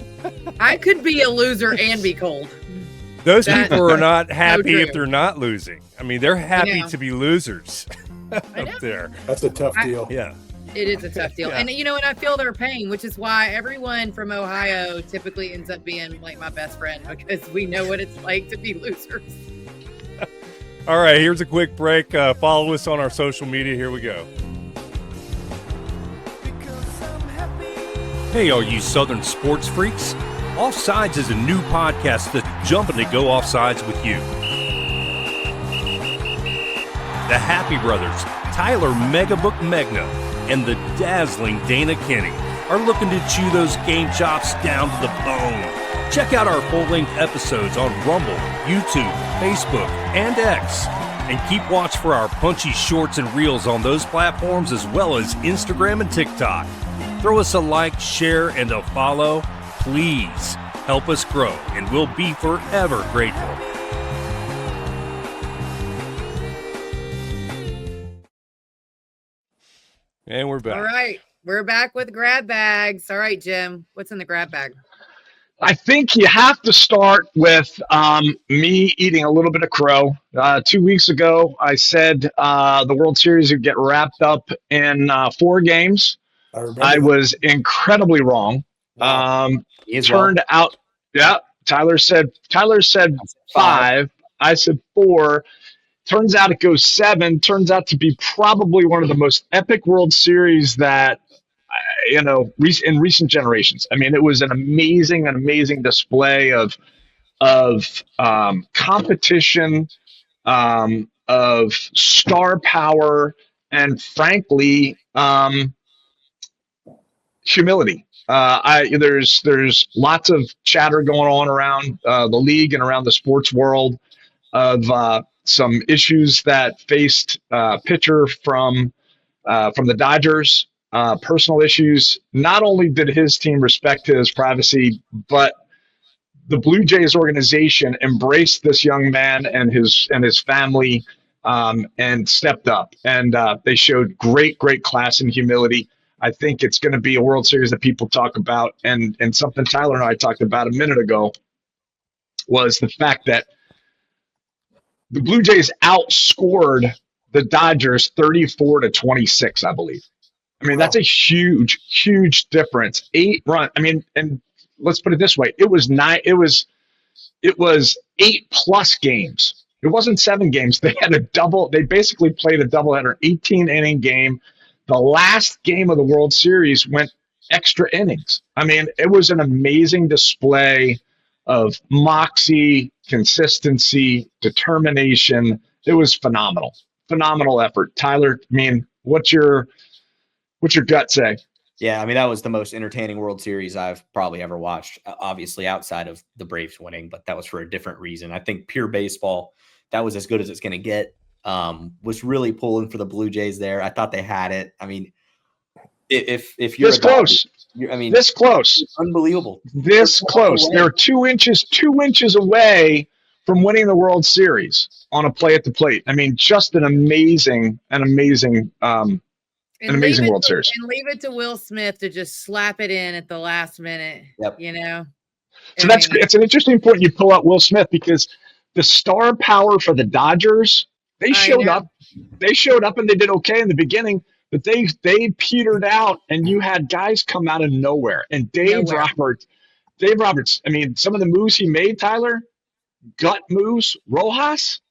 S3: I could be a loser and be cold.
S7: Those people are not happy if they're not losing. I mean, they're happy to be losers up there.
S5: That's a tough deal.
S7: Yeah.
S3: It is a tough deal.
S7: Yeah.
S3: And, and I feel their pain, which is why everyone from Ohio typically ends up being like my best friend, because we know what it's like to be losers.
S7: All right, here's a quick break. Follow us on our social media. Here we go. Hey, all you Southern sports freaks. Offsides is a new podcast that's jumping to go offsides with you. The Happe Brothers, Tyler MegaBook Megna, and the Dazzling Dayna Kinney are looking to chew those game chops down to the bone. Check out our full-length episodes on Rumble, YouTube, Facebook, and X. And keep watch for our punchy shorts and reels on those platforms, as well as Instagram and TikTok. Throw us a like, share, and a follow. Please help us grow, and we'll be forever grateful. And we're back.
S3: All right. We're back with grab bags. All right, Jim. What's in the grab bag?
S2: I think you have to start with me eating a little bit of crow. 2 weeks ago, I said the World Series would get wrapped up in 4 games. I was incredibly wrong. Turned out, Tyler said 5. I said 4. Turns out it goes 7. Turns out to be probably one of the most epic World Series that, in recent generations. I mean, it was an amazing display of competition, of star power, and frankly, humility. There's lots of chatter going on around the league and around the sports world of some issues that faced pitcher from the Dodgers, personal issues. Not only did his team respect his privacy, but the Blue Jays organization embraced this young man and his family and stepped up. And they showed great class and humility. I think it's going to be a World Series that people talk about. And something Tyler and I talked about a minute ago was the fact that the Blue Jays outscored the Dodgers 34-26, I believe. I mean, that's a huge difference. 8 run. I mean, and let's put it this way: it was 8+ games. It wasn't 7 games. They had a double. They basically played a doubleheader, 18-inning game. The last game of the World Series went extra innings. I mean, it was an amazing display of moxie, consistency, determination. It was phenomenal effort. Tyler, I mean, what's your gut say?
S4: Yeah, I mean, that was the most entertaining World Series I've probably ever watched, obviously outside of the Braves winning, but that was for a different reason. I think pure baseball, that was as good as it's going to get. Was really pulling for the Blue Jays there. I thought they had it. I mean, if you're
S2: this close, this close,
S4: unbelievable.
S2: This close. They're 2 inches away from winning the World Series on a play at the plate. I mean, just an amazing World Series.
S3: And leave it to Will Smith to just slap it in at the last minute.
S4: Yep.
S2: So it's an interesting point you pull out Will Smith, because the star power for the Dodgers, they showed up and they did okay in the beginning, but they petered out, and you had guys come out of nowhere. And Dave Roberts, I mean, some of the moves he made, Tyler, gut moves, Rojas.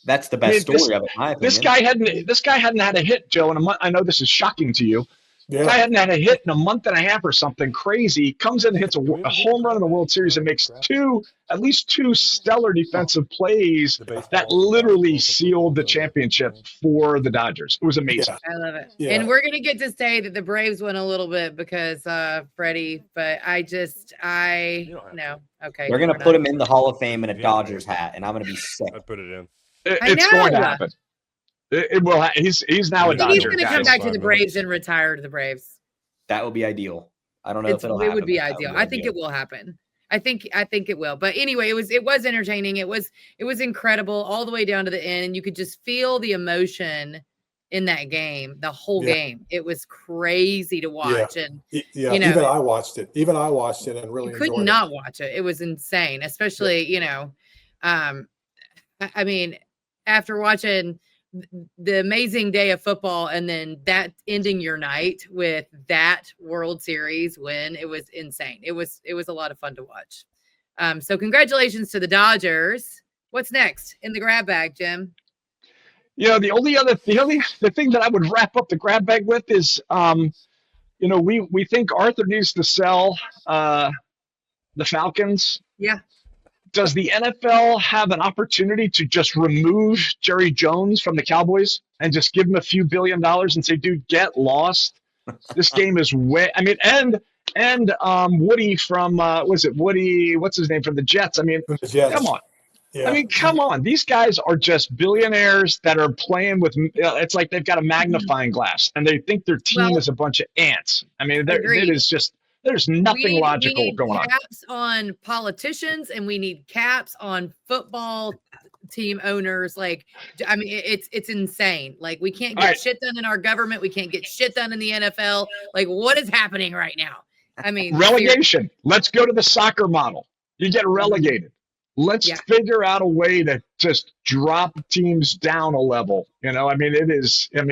S4: That's the best story of it, in my opinion.
S2: This guy hadn't had a hit, Joe, in a month. I know this is shocking to you.
S5: Yeah.
S2: Guy hadn't had a hit in a month and a half or something crazy. Comes in and hits a home run in the World Series and makes at least two stellar defensive plays that literally sealed the championship for the Dodgers. It was amazing.
S5: Yeah.
S3: I love it.
S5: Yeah.
S3: And we're gonna get to say that the Braves won a little bit because Freddie, but no. Okay.
S4: They're gonna
S3: we're
S4: put
S3: not.
S4: him in the Hall of Fame in a Dodgers hat, and I'm gonna be sick.
S7: I put it in.
S2: It's going to happen. It will. He's now a
S3: I think he's
S2: Dodger.
S3: gonna come
S2: Guys.
S3: back to the Braves and retire to the Braves.
S4: That would be ideal. I don't know if it'll happen.
S3: It would be
S4: but that
S3: ideal. I think it will happen. I think it will. But anyway, it was entertaining. It was incredible all the way down to the end. And you could just feel the emotion in that game, the whole game. It was crazy to watch. And
S5: Yeah,
S3: you know,
S5: even I watched it. And really
S3: you could
S5: enjoyed
S3: not watch it. It was insane, especially, I mean, after watching the amazing day of football and then that ending your night with that World Series win, it was insane. It was a lot of fun to watch. So congratulations to the Dodgers. What's next in the grab bag, Jim?
S2: The thing that I would wrap up the grab bag with is, we think Arthur needs to sell the Falcons.
S3: Yeah.
S2: Does the NFL have an opportunity to just remove Jerry Jones from the Cowboys and just give him a few $1 billion and say, dude, get lost? This game is and Woody from Woody, what's his name, from the Jets? I mean, come on.
S5: Yeah.
S2: I mean, come on. These guys are just billionaires that are playing with it's like they've got a magnifying glass and they think their team is a bunch of ants. I mean, it is just there's nothing logical going on.
S3: We need caps on politicians and we need caps on football team owners. Like, I mean, it's insane. Like, we can't get shit done in our government. We can't get shit done in the NFL. Like, what is happening right now? I mean,
S2: relegation. Let's go to the soccer model. You get relegated. Let's figure out a way to just drop teams down a level. I mean, it's an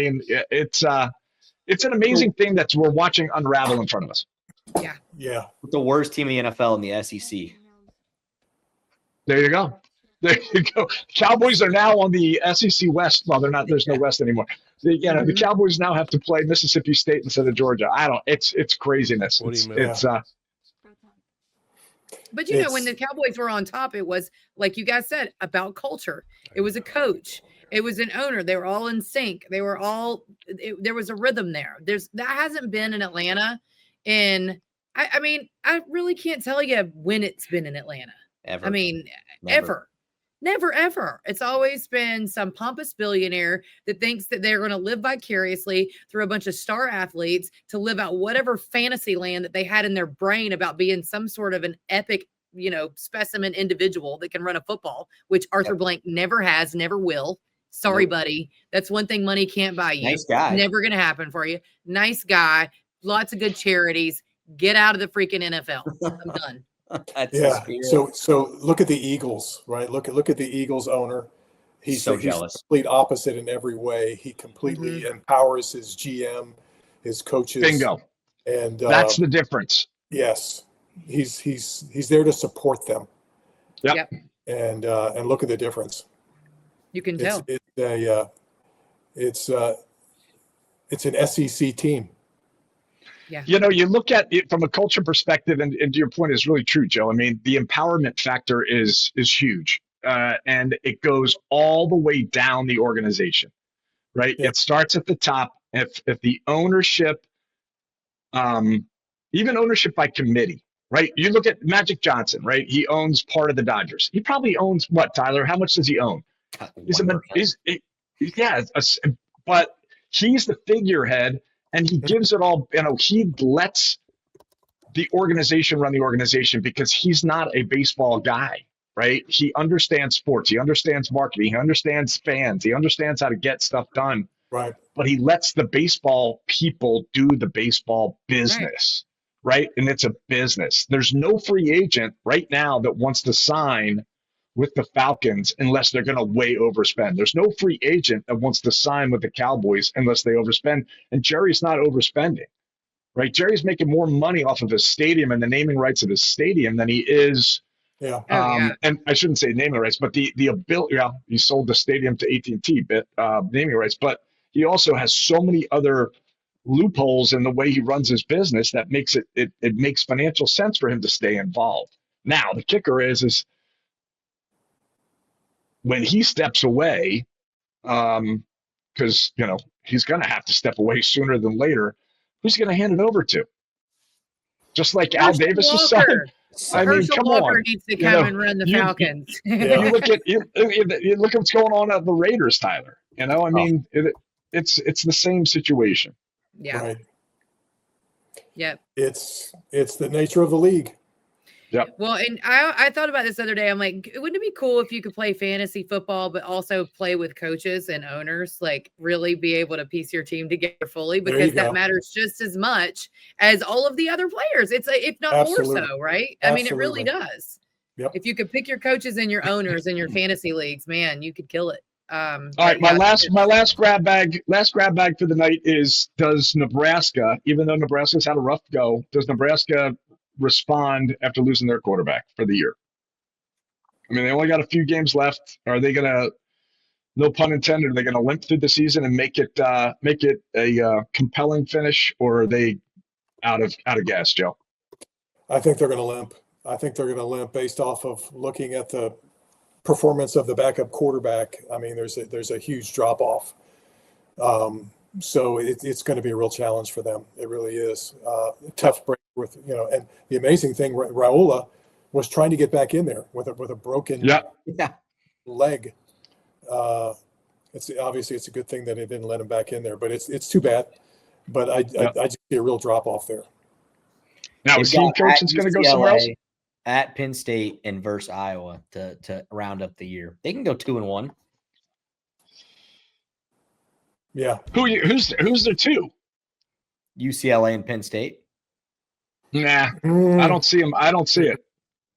S2: amazing thing that we're watching unravel in front of us.
S3: Yeah.
S5: Yeah.
S4: The worst team in the NFL in the SEC.
S2: There you go. There you go. Cowboys are now on the SEC West. Well, they're not. There's no West anymore. The Cowboys now have to play Mississippi State instead of Georgia. It's craziness.
S7: What do you mean?
S3: But when the Cowboys were on top, it was like you guys said about culture. It was a coach. It was an owner. They were all in sync. They were all. There was a rhythm there. That hasn't been in Atlanta. And I mean, I really can't tell you when it's been in Atlanta.
S4: Ever.
S3: I mean, never, ever. It's always been some pompous billionaire that thinks that they're going to live vicariously through a bunch of star athletes to live out whatever fantasy land that they had in their brain about being some sort of an epic, specimen individual that can run a football, which Arthur Blank never has, never will. Sorry, buddy. That's one thing money can't buy you.
S4: Nice guy.
S3: Never going to happen for you. Nice guy. Lots of good charities. Get out of the freaking NFL. I'm done.
S5: So look at the Eagles, right? Look at the Eagles owner. He's
S4: jealous.
S5: He's the complete opposite in every way. He completely empowers his GM, his coaches.
S2: Bingo.
S5: And
S2: that's the difference.
S5: Yes. He's there to support them.
S2: Yep.
S5: And look at the difference.
S3: You can tell.
S5: It's an SEC team.
S3: Yeah.
S2: You look at it from a culture perspective, and your point is really true, Joe. I mean, the empowerment factor is huge, and it goes all the way down the organization, right?
S5: Yeah.
S2: It starts at the top. If the ownership, even ownership by committee, right? You look at Magic Johnson, right? He owns part of the Dodgers. He probably owns what, Tyler? How much does he own? But he's the figurehead. And he gives it all, he lets the organization run the organization because he's not a baseball guy, right? He understands sports. He understands marketing. He understands fans. He understands how to get stuff done.
S5: Right.
S2: But he lets the baseball people do the baseball business, right? And it's a business. There's no free agent right now that wants to sign with the Falcons unless they're going to way overspend. There's no free agent that wants to sign with the Cowboys unless they overspend. And Jerry's not overspending, right? Jerry's making more money off of his stadium and the naming rights of his stadium than he is.
S5: Yeah.
S2: And I shouldn't say naming rights, but the ability. He sold the stadium to AT&T, naming rights, but he also has so many other loopholes in the way he runs his business that makes it makes financial sense for him to stay involved. Now, the kicker is when he steps away, because he's going to have to step away sooner than later. Who's going to hand it over to? Just like Al Davis's son. I mean, come
S3: Walker
S2: on.
S3: needs to come and run the Falcons.
S2: You look at what's going on at the Raiders, Tyler. I mean, it's the same situation.
S3: Yeah.
S5: Right.
S3: Yep.
S5: It's the nature of the league.
S2: Yep.
S3: Well, and I thought about this the other day. I'm like, wouldn't it be cool if you could play fantasy football, but also play with coaches and owners, like really be able to piece your team together fully, because that matters just as much as all of the other players. It's if not
S5: Absolutely.
S3: more so, right?
S5: Absolutely.
S3: I mean, it really does.
S5: Yep.
S3: If you could pick your coaches and your owners in your fantasy leagues, man, you could kill it.
S2: All right, my last grab bag for the night is: does Nebraska, even though Nebraska's had a rough go, does Nebraska respond after losing their quarterback for the year? I mean, they only got a few games left. Are they gonna, no pun intended, are they gonna limp through the season and make it a compelling finish, or are they out of gas, Joe?
S5: I think they're going to limp. I think they're going to limp based off of looking at the performance of the backup quarterback. I mean, there's a huge drop off. So it's going to be a real challenge for them. It really is. Tough break with, and the amazing thing, Raiola was trying to get back in there with a broken leg. It's obviously it's a good thing that it didn't let him back in there, but it's too bad. But I just see a real drop off there.
S2: Now, is he coach is going to go somewhere else?
S4: At Penn State and versus Iowa to round up the year. They can go 2-1.
S5: Yeah.
S2: Who's the two?
S4: UCLA and Penn State.
S2: Nah, I don't see him. I don't see it.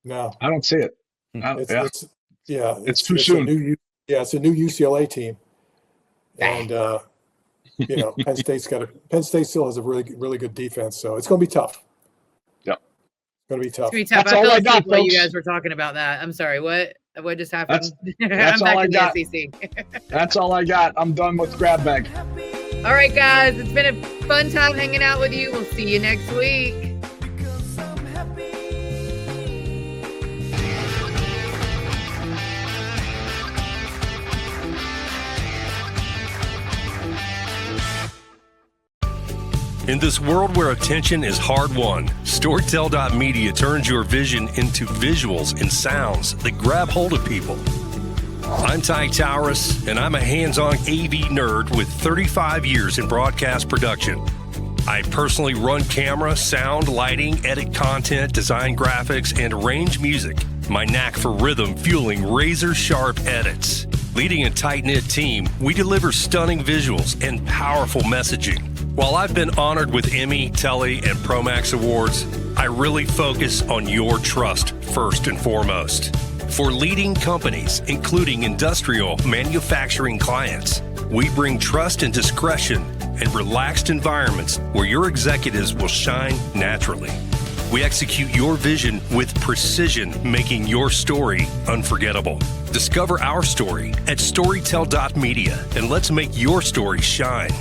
S5: No,
S2: I don't see it.
S5: It's
S2: too soon.
S5: It's a new UCLA team, and Penn State still has a really good defense, so it's going to be tough.
S2: Yep,
S5: it's going to be tough.
S3: It's gonna be tough.
S2: That's
S3: I
S2: all
S3: fell
S2: I got,
S3: asleep while you
S2: folks.
S3: guys were talking about that. I'm sorry. What just happened?
S2: That's
S3: I'm
S2: all
S3: back
S2: I
S3: in
S2: got.
S3: the SEC.
S2: That's all I got. I'm done with grab bag.
S3: All right, guys. It's been a fun time hanging out with you. We'll see you next week.
S7: In this world where attention is hard won, Storytel.media turns your vision into visuals and sounds that grab hold of people. I'm Ty Towers, and I'm a hands-on AV nerd with 35 years in broadcast production. I personally run camera, sound, lighting, edit content, design graphics, and arrange music. My knack for rhythm fueling razor-sharp edits. Leading a tight-knit team, we deliver stunning visuals and powerful messaging. While I've been honored with Emmy, Telly, and Promax awards, I really focus on your trust first and foremost. For leading companies, including industrial manufacturing clients, we bring trust and discretion and relaxed environments where your executives will shine naturally. We execute your vision with precision, making your story unforgettable. Discover our story at Storytel.media and let's make your story shine.